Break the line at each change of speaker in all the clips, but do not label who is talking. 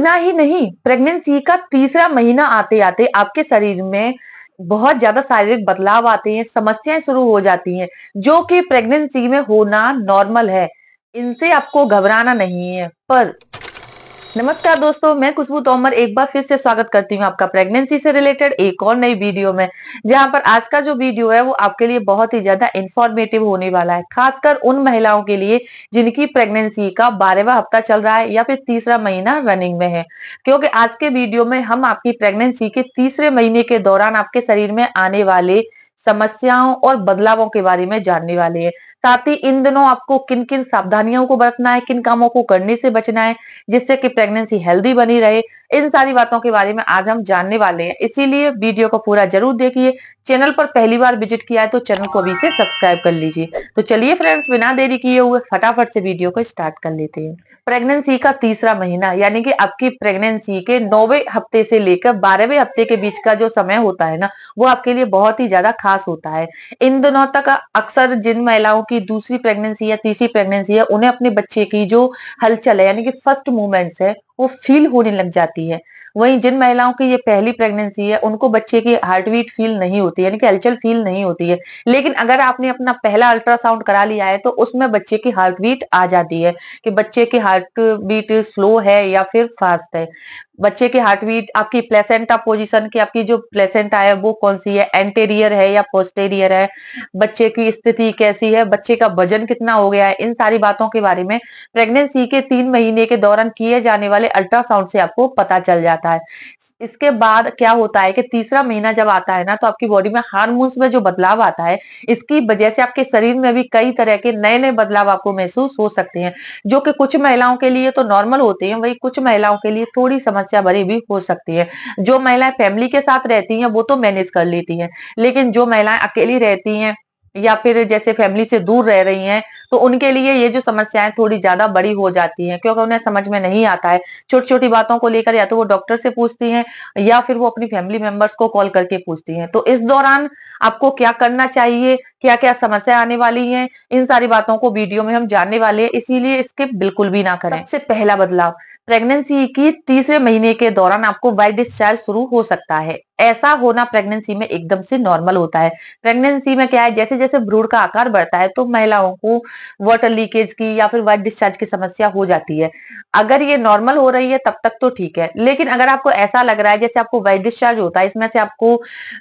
इतना ही नहीं, प्रेगनेंसी का तीसरा महीना आते आते आपके शरीर में बहुत ज्यादा शारीरिक बदलाव आते हैं, समस्याएं शुरू हो जाती हैं, जो कि प्रेगनेंसी में होना नॉर्मल है। इनसे आपको घबराना नहीं है। पर नमस्कार दोस्तों, मैं खुशबू तोमर एक बार फिर से स्वागत करती हूँ आपका प्रेगनेंसी से रिलेटेड एक और नई वीडियो में। जहां पर आज का जो वीडियो है वो आपके लिए बहुत ही ज्यादा इंफॉर्मेटिव होने वाला है, खासकर उन महिलाओं के लिए जिनकी प्रेगनेंसी का 12वां हफ्ता चल रहा है या फिर तीसरा महीना रनिंग में है। क्योंकि आज के वीडियो में हम आपकी प्रेगनेंसी के तीसरे महीने के दौरान आपके शरीर में आने वाले समस्याओं और बदलावों के बारे में जानने वाले हैं। साथ ही इन दिनों आपको किन किन सावधानियों को बरतना है, किन कामों को करने से बचना है जिससे कि प्रेगनेंसी हेल्दी बनी रहे, इन सारी बातों के बारे में आज हम जानने वाले हैं। इसीलिए वीडियो को पूरा जरूर देखिए। चैनल पर पहली बार विजिट किया है तो चैनल को अभी से सब्सक्राइब कर लीजिए। तो चलिए फ्रेंड्स, बिना देरी किए हुए फटाफट से वीडियो को स्टार्ट कर लेते हैं। प्रेगनेंसी का तीसरा महीना यानी कि आपकी प्रेगनेंसी के 9वें हफ्ते से लेकर 12वें हफ्ते के बीच का जो समय होता है ना, वो आपके लिए बहुत ही ज्यादा खास होता है। इन दिनों तक अक्सर जिन महिलाओं की दूसरी प्रेगनेंसी या तीसरी प्रेगनेंसी है, उन्हें अपने बच्चे की जो हलचल है यानी कि फर्स्ट मूवमेंट्स है वो फील होने लग जाती है। वहीं जिन महिलाओं की ये पहली प्रेगनेंसी है उनको बच्चे की हार्ट बीट फील नहीं होती यानी कि हलचल फील नहीं होती है। लेकिन अगर आपने अपना पहला अल्ट्रासाउंड करा लिया है तो उसमें बच्चे की हार्ट बीट आ जाती है कि बच्चे की हार्ट बीट स्लो है या फिर फास्ट है। बच्चे की हार्ट बीट, आपकी प्लेसेंटा पोजीशन की, आपकी जो प्लेसेंटा है वो कौन सी है, एंटेरियर है या पोस्टेरियर है, बच्चे की स्थिति कैसी है, बच्चे का वजन कितना हो गया है, इन सारी बातों के बारे में प्रेगनेंसी के 3 महीने के दौरान किए जाने वाले अल्ट्रासाउंड से आपको पता चल जाता है। इसके बाद क्या होता है कि तीसरा महीना जब आता है ना, तो आपकी बॉडी में हार्मोन्स में जो बदलाव आता है, इसकी वजह से आपके शरीर में भी कई तरह के नए नए बदलाव आपको महसूस हो सकते हैं, जो कि कुछ महिलाओं के लिए तो नॉर्मल होते हैं, वही कुछ महिलाओं के लिए थोड़ी समस्या भरी भी हो सकती है। जो महिलाएं फैमिली के साथ रहती हैं वो तो मैनेज कर लेती हैं, लेकिन जो महिलाएं अकेली रहती हैं या फिर जैसे फैमिली से दूर रह रही हैं, तो उनके लिए ये जो समस्याएं थोड़ी ज्यादा बड़ी हो जाती हैं, क्योंकि उन्हें समझ में नहीं आता है। छोटी छोटी बातों को लेकर या तो वो डॉक्टर से पूछती हैं या फिर वो अपनी फैमिली मेंबर्स को कॉल करके पूछती हैं। तो इस दौरान आपको क्या करना चाहिए, क्या क्या समस्या आने वाली है, इन सारी बातों को वीडियो में हम जानने वाले हैं, इसीलिए स्किप बिल्कुल भी ना करें। सबसे पहला बदलाव, प्रेगनेंसी की तीसरे महीने के दौरान आपको वाइट डिस्चार्ज शुरू हो सकता है। ऐसा होना प्रेगनेंसी में एकदम से नॉर्मल होता है। प्रेगनेंसी में क्या है, जैसे जैसे भ्रूण का आकार बढ़ता है तो महिलाओं को वाटर लीकेज की या फिर वाइट डिस्चार्ज की समस्या हो जाती है। अगर ये नॉर्मल हो रही है तब तक तो ठीक है, लेकिन अगर आपको ऐसा लग रहा है जैसे आपको वाइट डिस्चार्ज होता है, इसमें से आपको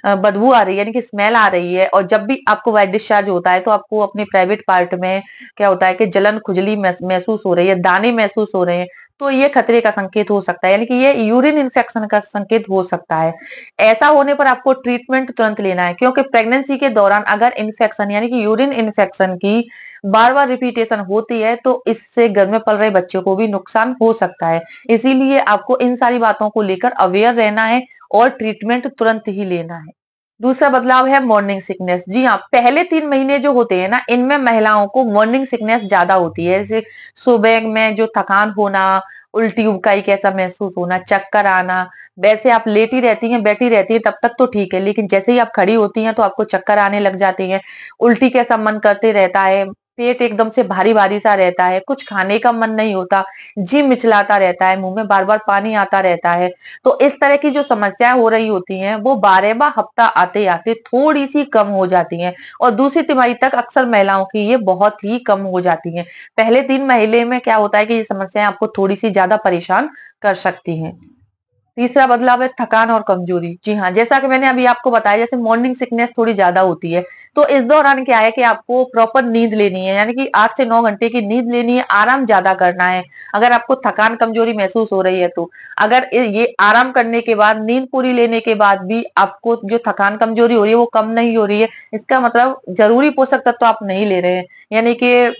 बदबू आ रही है यानी कि स्मेल आ रही है, और जब भी आपको वाइट डिस्चार्ज होता है तो आपको अपने प्राइवेट पार्ट में क्या होता है कि जलन खुजली महसूस हो रही है, दाने महसूस हो रहे हैं, तो ये खतरे का संकेत हो सकता है, यानी कि ये यूरिन इन्फेक्शन का संकेत हो सकता है। ऐसा होने पर आपको ट्रीटमेंट तुरंत लेना है, क्योंकि प्रेगनेंसी के दौरान अगर इन्फेक्शन यानी कि यूरिन इन्फेक्शन की बार बार रिपीटेशन होती है तो इससे घर में पल रहे बच्चों को भी नुकसान हो सकता है। इसीलिए आपको इन सारी बातों को लेकर अवेयर रहना है और ट्रीटमेंट तुरंत ही लेना है। दूसरा बदलाव है मॉर्निंग सिकनेस। जी हाँ, पहले 3 महीने जो होते हैं ना, इनमें महिलाओं को मॉर्निंग सिकनेस ज्यादा होती है। जैसे सुबह में जो थकान होना, उल्टी उबकाई कैसा महसूस होना, चक्कर आना। वैसे आप लेटी रहती हैं, बैठी रहती हैं तब तक तो ठीक है, लेकिन जैसे ही आप खड़ी होती हैं तो आपको चक्कर आने लग जाते हैं, उल्टी कैसा मन करते रहता है, पेट एकदम से भारी भारी सा रहता है, कुछ खाने का मन नहीं होता, जी मिचलाता रहता है, मुंह में बार बार पानी आता रहता है। तो इस तरह की जो समस्याएं हो रही होती हैं वो 12वां हफ्ता आते आते थोड़ी सी कम हो जाती हैं, और दूसरी तिमाही तक अक्सर महिलाओं की ये बहुत ही कम हो जाती हैं। पहले 3 महीने में क्या होता है कि ये समस्याएं आपको थोड़ी सी ज्यादा परेशान कर सकती हैं। तीसरा बदलाव है थकान और कमजोरी। जी हाँ, जैसा कि मैंने अभी आपको बताया, जैसे मॉर्निंग सिकनेस थोड़ी ज्यादा होती है, तो इस दौरान क्या है कि आपको प्रॉपर नींद लेनी है, यानी कि 8 से 9 घंटे की नींद लेनी है, आराम ज्यादा करना है। अगर आपको थकान कमजोरी महसूस हो रही है तो अगर ये आराम करने के बाद, नींद पूरी लेने के बाद भी आपको जो थकान कमजोरी हो रही है वो कम नहीं हो रही है, इसका मतलब जरूरी पोषक तत्व तो आप नहीं ले रहे हैं। यानी कि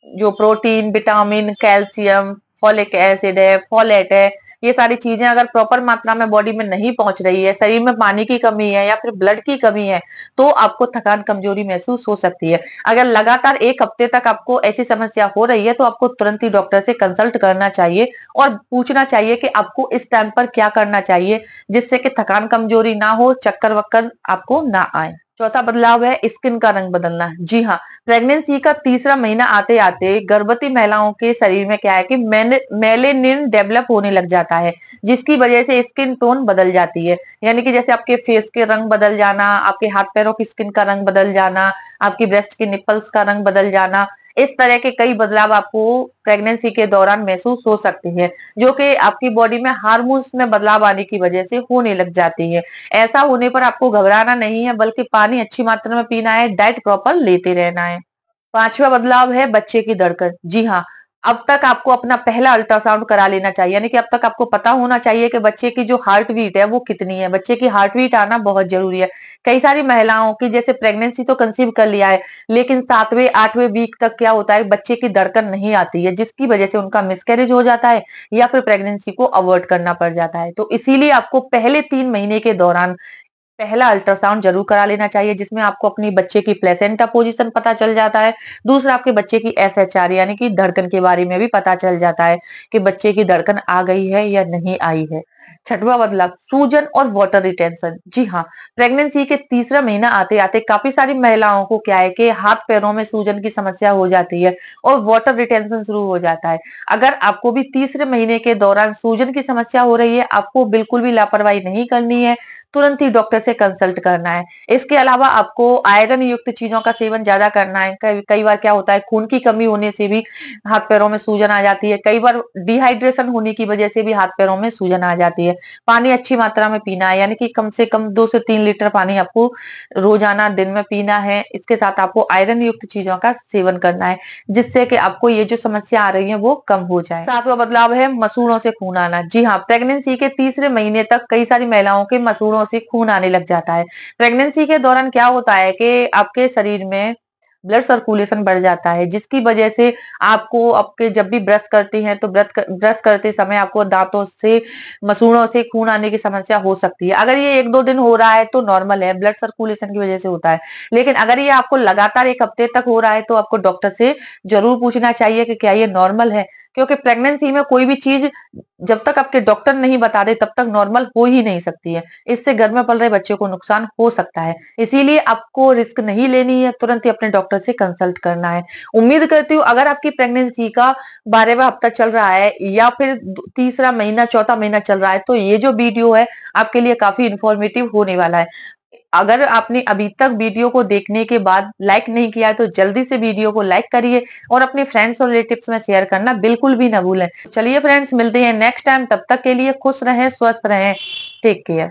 जो protein, vitamin, calcium, folic acid है, फोलेट है, ये सारी चीजें अगर प्रॉपर मात्रा में बॉडी में नहीं पहुंच रही है, शरीर में पानी की कमी है या फिर ब्लड की कमी है, तो आपको थकान कमजोरी महसूस हो सकती है। अगर लगातार 1 हफ्ते तक आपको ऐसी समस्या हो रही है तो आपको तुरंत ही डॉक्टर से कंसल्ट करना चाहिए और पूछना चाहिए कि आपको इस टाइम पर क्या करना चाहिए, जिससे कि थकान कमजोरी ना हो, चक्कर वक्कर आपको ना आए। चौथा बदलाव है स्किन का रंग बदलना। जी हाँ, प्रेगनेंसी का तीसरा महीना आते आते गर्भवती महिलाओं के शरीर में क्या है कि मेलेनिन डेवलप होने लग जाता है, जिसकी वजह से स्किन टोन बदल जाती है। यानी कि जैसे आपके फेस के रंग बदल जाना, आपके हाथ पैरों की स्किन का रंग बदल जाना, आपकी ब्रेस्ट के निपल्स का रंग बदल जाना, इस तरह के कई बदलाव आपको प्रेगनेंसी के दौरान महसूस हो सकते हैं, जो कि आपकी बॉडी में हार्मोन्स में बदलाव आने की वजह से होने लग जाती है। ऐसा होने पर आपको घबराना नहीं है, बल्कि पानी अच्छी मात्रा में पीना है, डाइट प्रॉपर लेते रहना है। पांचवा बदलाव है बच्चे की धड़कन। जी हाँ, अब तक आपको अपना पहला अल्ट्रासाउंड करा लेना चाहिए, यानी कि अब तक आपको पता होना चाहिए कि बच्चे की जो हार्ट बीट है वो कितनी है। बच्चे की हार्ट बीट आना बहुत जरूरी है। कई सारी महिलाओं की जैसे प्रेगनेंसी तो कंसीव कर लिया है, लेकिन 7वें 8वें वीक तक क्या होता है, बच्चे की धड़कन नहीं आती है, जिसकी वजह से उनका मिसकैरेज हो जाता है या फिर प्रेगनेंसी को अवॉइड करना पड़ जाता है। तो इसीलिए आपको पहले 3 महीने के दौरान पहला अल्ट्रासाउंड जरूर करा लेना चाहिए, जिसमें आपको अपनी बच्चे की प्लेसेंटा पोजीशन पता चल जाता है। दूसरा, आपके बच्चे की एफएचआर यानी कि धड़कन के बारे में भी पता चल जाता है कि बच्चे की धड़कन आ गई है या नहीं आई है। छठवां बदलाव सूजन और वाटर रिटेंशन। जी हाँ, प्रेगनेंसी के तीसरा महीना आते आते काफी सारी महिलाओं को क्या है कि हाथ पैरों में सूजन की समस्या हो जाती है और वाटर रिटेंशन शुरू हो जाता है। अगर आपको भी तीसरे महीने के दौरान सूजन की समस्या हो रही है, आपको बिल्कुल भी लापरवाही नहीं करनी है, तुरंत ही डॉक्टर से कंसल्ट करना है। इसके अलावा आपको आयरन युक्त चीजों का सेवन ज्यादा करना है। कई कई बार क्या होता है, खून की कमी होने से भी हाथ पैरों में सूजन आ जाती है। कई बार डिहाइड्रेशन होने की वजह से भी हाथ पैरों में सूजन आ जाती है। पानी अच्छी मात्रा में पीना है, यानी कि कम से कम 2 से 3 लीटर पानी आपको रोजाना दिन में पीना है। इसके साथ आपको आयरन युक्त चीजों का सेवन करना है, जिससे कि आपको ये जो समस्या आ रही है वो कम हो जाए। सातवां बदलाव है मसूड़ों से खून आना। जी हाँ, प्रेगनेंसी के तीसरे महीने तक कई सारी महिलाओं के मसूड़ों से खून आने लग जाता है। प्रेगनेंसी के दौरान क्या होता है कि आपके शरीर में ब्लड सर्कुलेशन बढ़ जाता है, जिसकी वजह से आपको आपके जब भी ब्रश करती हैं तो ब्रश करते समय आपको दांतों से मसूड़ों से खून आने की समस्या हो सकती है। अगर ये 1-2 दिन हो रहा है तो नॉर्मल है, ब्लड सर्कुलेशन की वजह से होता है। लेकिन अगर ये आपको लगातार 1 हफ्ते तक हो रहा है तो आपको डॉक्टर से जरूर पूछना चाहिए कि क्या ये नॉर्मल है, क्योंकि प्रेगनेंसी में कोई भी चीज जब तक आपके डॉक्टर नहीं बता दे तब तक नॉर्मल हो ही नहीं सकती है। इससे घर में पल रहे बच्चे को नुकसान हो सकता है। इसीलिए आपको रिस्क नहीं लेनी है, तुरंत ही अपने डॉक्टर से कंसल्ट करना है। उम्मीद करती हूँ अगर आपकी प्रेगनेंसी का 12वां हफ्ता चल रहा है या फिर तीसरा महीना, चौथा महीना चल रहा है, तो ये जो वीडियो है आपके लिए काफी इंफॉर्मेटिव होने वाला है। अगर आपने अभी तक वीडियो को देखने के बाद लाइक नहीं किया है तो जल्दी से वीडियो को लाइक करिए और अपने फ्रेंड्स और रिलेटिव्स में शेयर करना बिल्कुल भी ना भूलें। चलिए फ्रेंड्स, मिलते हैं नेक्स्ट टाइम, तब तक के लिए खुश रहें, स्वस्थ रहें, टेक केयर।